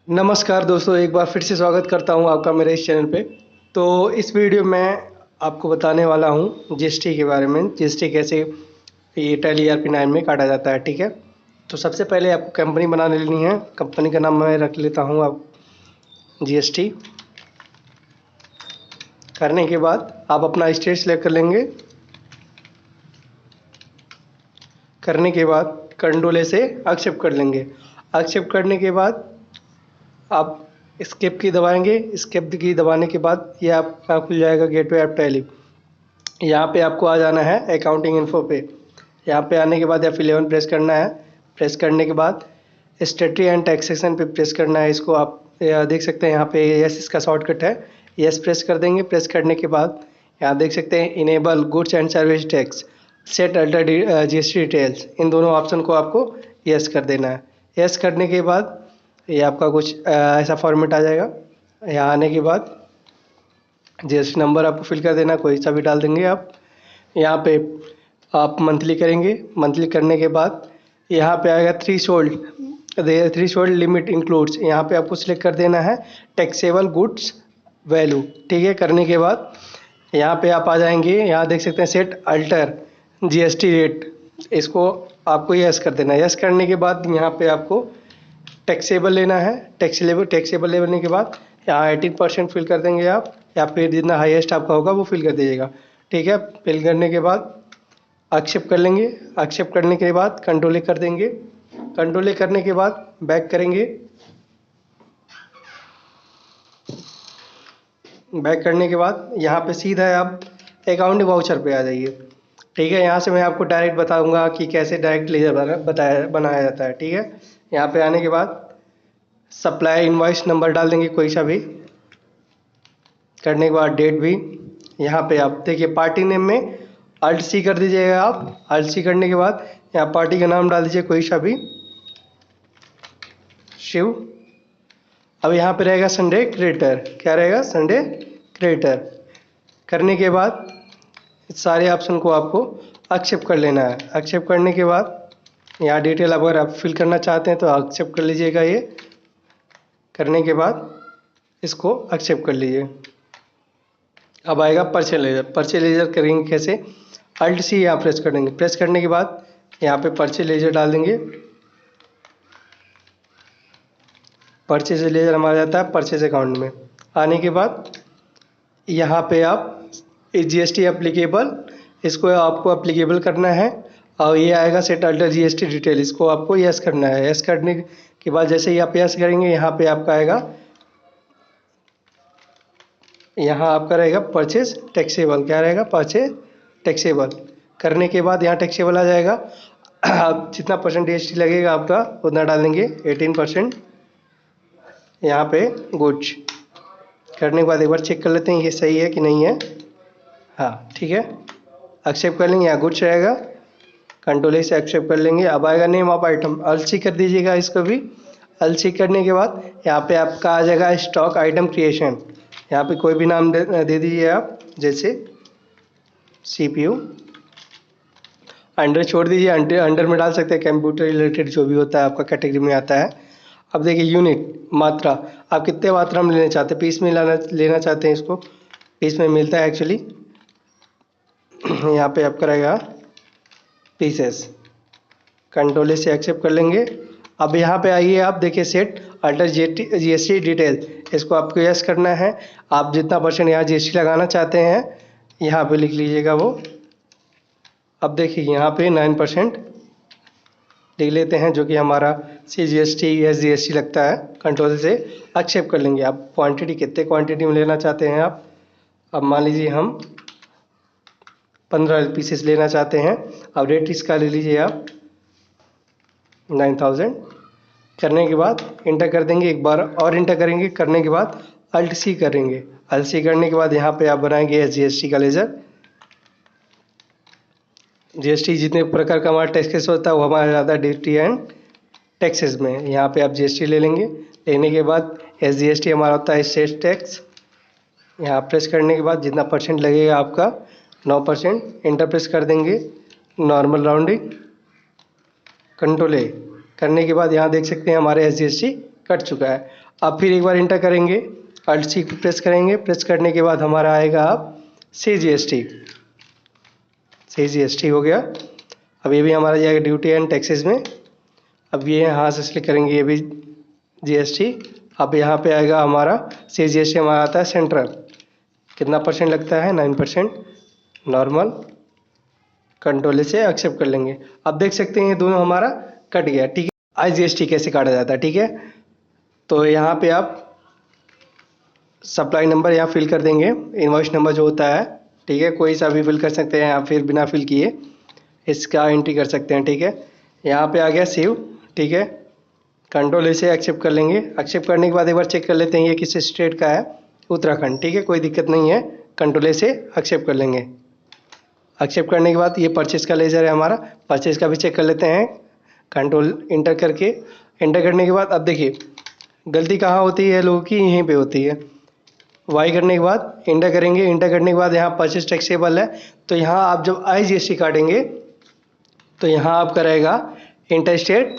नमस्कार दोस्तों, एक बार फिर से स्वागत करता हूं आपका मेरे इस चैनल पे। तो इस वीडियो में आपको बताने वाला हूं जीएसटी के बारे में। जीएसटी कैसे ये टैली ERP9 में काटा जाता है, ठीक है। तो सबसे पहले आपको कंपनी बना लेनी है। कंपनी का नाम मैं रख लेता हूं आप जीएसटी। करने के बाद आप अपना स्टेट सेलेक्ट कर लेंगे। करने के बाद कंट्रोल से एक्सेप्ट कर लेंगे। एक्सेप्ट करने के बाद आप स्केप की दबाएंगे। स्केप की दबाने के बाद ये आपका खुल जाएगा गेटवे ऐप टैली। यहाँ पे आपको आ जाना है अकाउंटिंग इन्फो पे। यहाँ पे आने के बाद F11 प्रेस करना है। प्रेस करने के बाद स्टेटरी एंड टैक्सेशन पे प्रेस करना है। इसको आप देख सकते हैं यहाँ पे यस इसका शॉर्टकट है। यस प्रेस कर देंगे। प्रेस करने के बाद यहाँ देख सकते हैं enable goods and service tax, set alter GST details, इन दोनों ऑप्शन को आपको यस कर देना है। यस करने के बाद ये आपका कुछ ऐसा फॉर्मेट आ जाएगा। यहाँ आने के बाद जीएसटी नंबर आपको फिल कर देना, कोई सा भी डाल देंगे आप। यहाँ पे आप मंथली करेंगे। मंथली करने के बाद यहाँ पे आएगा थ्री शोल्ड लिमिट इंक्लूड्स। यहाँ पे आपको सिलेक्ट कर देना है टैक्सेबल गुड्स वैल्यू, ठीक है। करने के बाद यहाँ पे आप आ जाएंगे। यहाँ देख सकते हैं सेट अल्टर GST रेट, इसको आपको यस कर देना है। यस करने के बाद यहाँ पे आपको टैक्सेबल लेना है। टैक्सेबल लेने के बाद यहाँ 18% फिल कर देंगे आप, या फिर जितना हाईएस्ट आपका होगा वो फिल कर दीजिएगा, ठीक है। फिल करने के बाद एक्सेप्ट कर लेंगे। एक्सेप्ट करने के बाद कंट्रोल कर देंगे। कंट्रोल करने के बाद बैक करेंगे। बैक करने के बाद यहाँ पे सीधा आप अकाउंटिंग वाउचर पे आ जाइए, ठीक है। यहाँ से मैं आपको डायरेक्ट बताऊंगा कि कैसे डायरेक्ट लेजर बनाया जाता है, ठीक है। यहाँ पे आने के बाद सप्लाई इनवॉइस नंबर डाल देंगे कोई सा भी। करने के बाद डेट भी यहाँ पे आप देखिए पार्टी नेम में अल्ट सी कर दीजिएगा आप। अल्ट सी करने के बाद यहाँ पार्टी का नाम डाल दीजिए कोई सा भी, शिव। अब यहाँ पे रहेगा संडे क्रिएटर, क्या रहेगा, संडे क्रिएटर। करने के बाद सारे ऑप्शन को आपको एक्सेप्ट कर लेना है। एक्सेप्ट करने के बाद यहाँ डिटेल अगर आप फिल करना चाहते हैं तो एक्सेप्ट कर लीजिएगा ये। करने के बाद इसको एक्सेप्ट कर लीजिए। अब आएगा परचेज लेजर। परचेज लेजर करेंगे कैसे, अल्ट सी यहाँ प्रेस कर देंगे। प्रेस करने के बाद यहाँ पे परचेज लेजर डाल देंगे। परचेज लेजर हमारा जाता है परचेज अकाउंट में। आने के बाद यहाँ पे आप GST एप्लीकेबल, इसको आपको एप्लीकेबल करना है। और ये आएगा सेट अल्टर GST डिटेल, इसको आपको यस करना है। यस करने के बाद जैसे ही आप यस करेंगे यहाँ पे आपका आएगा, यहाँ आपका रहेगा परचेज टैक्सेबल, क्या रहेगा, परचेज टैक्सेबल। करने के बाद यहाँ टैक्सेबल आ जाएगा। आप जितना परसेंट GST लगेगा आपका उतना डाल देंगे, 18%। यहाँ पे गुड्स करने के बाद एक बार चेक कर लेते हैं ये सही है कि नहीं है। हाँ, ठीक है। एक्सेप्ट कर लेंगे। यहाँ गुड्स रहेगा, कंट्रोल से एक्सेप्ट कर लेंगे। अब आएगा नेम ऑफ आइटम, अलसी कर दीजिएगा इसको भी। अलसी करने के बाद यहाँ पे आपका आ जाएगा स्टॉक आइटम क्रिएशन। यहाँ पे कोई भी नाम दे दीजिए आप, जैसे CPU। अंडर छोड़ दीजिए, अंडर में डाल सकते हैं कंप्यूटर रिलेटेड जो भी होता है आपका कैटेगरी में आता है। अब देखिए यूनिट, मात्रा, आप कितने मात्रा में लेना चाहते हैं, पीस में लेना चाहते हैं, इसको पीस में मिलता है एक्चुअली। यहाँ पे आपका रहेगा पीसेस। कंट्रोल से एक्सेप्ट कर लेंगे। अब यहाँ पे आइए, आप देखिए सेट अल्टर GST डिटेल, इसको आपको यस करना है। आप जितना परसेंट यहाँ GST लगाना चाहते हैं यहाँ पे लिख लीजिएगा वो। अब देखिए यहाँ पे 9% लिख लेते हैं, जो कि हमारा CGST SGST लगता है। कंट्रोल से एक्सेप्ट कर लेंगे। आप क्वांटिटी कितने क्वांटिटी में लेना चाहते हैं आप, अब मान लीजिए हम 15 पीसेस लेना चाहते हैं। अब रेट इसका ले लीजिए आप 9000। करने के बाद इंटर कर देंगे, एक बार और इंटर करेंगे। करने के बाद अल्ट सी करेंगे। अल्ट सी करने के बाद यहाँ पे आप बनाएंगे GST का लेजर। GST जितने प्रकार का हमारा टैक्सेस होता है वो हमारा ज़्यादा ड्यूटी एंड टैक्सेस में। यहाँ पे आप GST ले लेंगे। लेने के बाद SGST हमारा होता है स्टेट टैक्स। यहाँ प्रेस करने के बाद जितना परसेंट लगेगा आपका 9%, इंटर प्रेस कर देंगे। नॉर्मल राउंडिंग, कंट्रोल ए करने के बाद यहाँ देख सकते हैं हमारे SGST कट चुका है। अब फिर एक बार इंटर करेंगे, अल्ट सी प्रेस करेंगे, प्रेस करने के बाद हमारा आएगा अब CGST। CGST हो गया। अब ये भी हमारा जाएगा ड्यूटी एंड टैक्सेस में। अब ये यहाँ से सिलेक्ट करेंगे, ये भी GST। अब यहाँ पे आएगा हमारा CGST, हमारा आता है सेंट्रल। कितना परसेंट लगता है? 9%। नॉर्मल, कंट्रोल से एक्सेप्ट कर लेंगे। अब देख सकते हैं ये दोनों हमारा कट गया, ठीक है। IGST कैसे काटा जाता है, ठीक है। तो यहाँ पे आप सप्लाई नंबर यहाँ फिल कर देंगे, इनवॉइस नंबर जो होता है, ठीक है। कोई सा भी फिल कर सकते हैं या फिर बिना फिल किए इसका एंट्री कर सकते हैं, ठीक है। यहाँ पे आ गया सेव, ठीक है। कंट्रोल से एक्सेप्ट कर लेंगे। एक्सेप्ट करने के बाद एक बार चेक कर लेते हैं ये किस स्टेट का है, उत्तराखंड, ठीक है। कोई दिक्कत नहीं है, कंट्रोल से एक्सेप्ट कर लेंगे। एक्सेप्ट करने के बाद ये परचेज का लेजर है हमारा, परचेज का भी चेक कर लेते हैं, कंट्रोल इंटर करके। इंटर करने के बाद अब देखिए गलती कहाँ होती है लोगों की, यहीं पे होती है। वाई करने के बाद इंटर करेंगे, इंटर करने के बाद यहाँ परचेज टैक्सेबल है, तो यहाँ आप जब IGST काटेंगे तो यहाँ आपका रहेगा इंटर स्टेट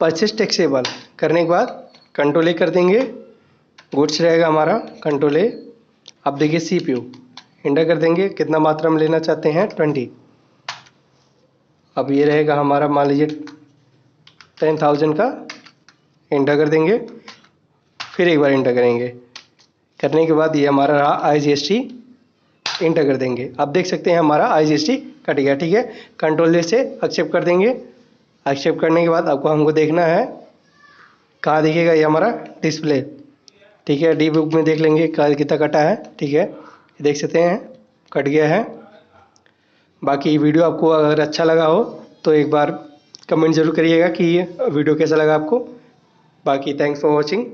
परचेज टैक्सेबल। करने के बाद कंट्रोल ए कर देंगे, गुड्स रहेगा हमारा, कंट्रोल ए। अब देखिए CPU इंटर कर देंगे, कितना मात्रा में लेना चाहते हैं 20। अब ये रहेगा हमारा, मान लीजिए 10,000 का, इंटर कर देंगे। फिर एक बार इंटर करेंगे, करने के बाद ये हमारा रहा IGST, इंटर कर देंगे। आप देख सकते हैं हमारा IGST कट गया, ठीक है। कंट्रोल से एक्सेप्ट कर देंगे। एक्सेप्ट करने के बाद आपको हमको देखना है कहाँ दिखेगा, ये हमारा डिस्प्ले, ठीक है। डी बुक में देख लेंगे कितना कटा है, ठीक है। देख सकते हैं कट गया है। बाकी वीडियो आपको अगर अच्छा लगा हो तो एक बार कमेंट ज़रूर करिएगा कि ये वीडियो कैसा लगा आपको। बाकी थैंक्स फॉर वॉचिंग।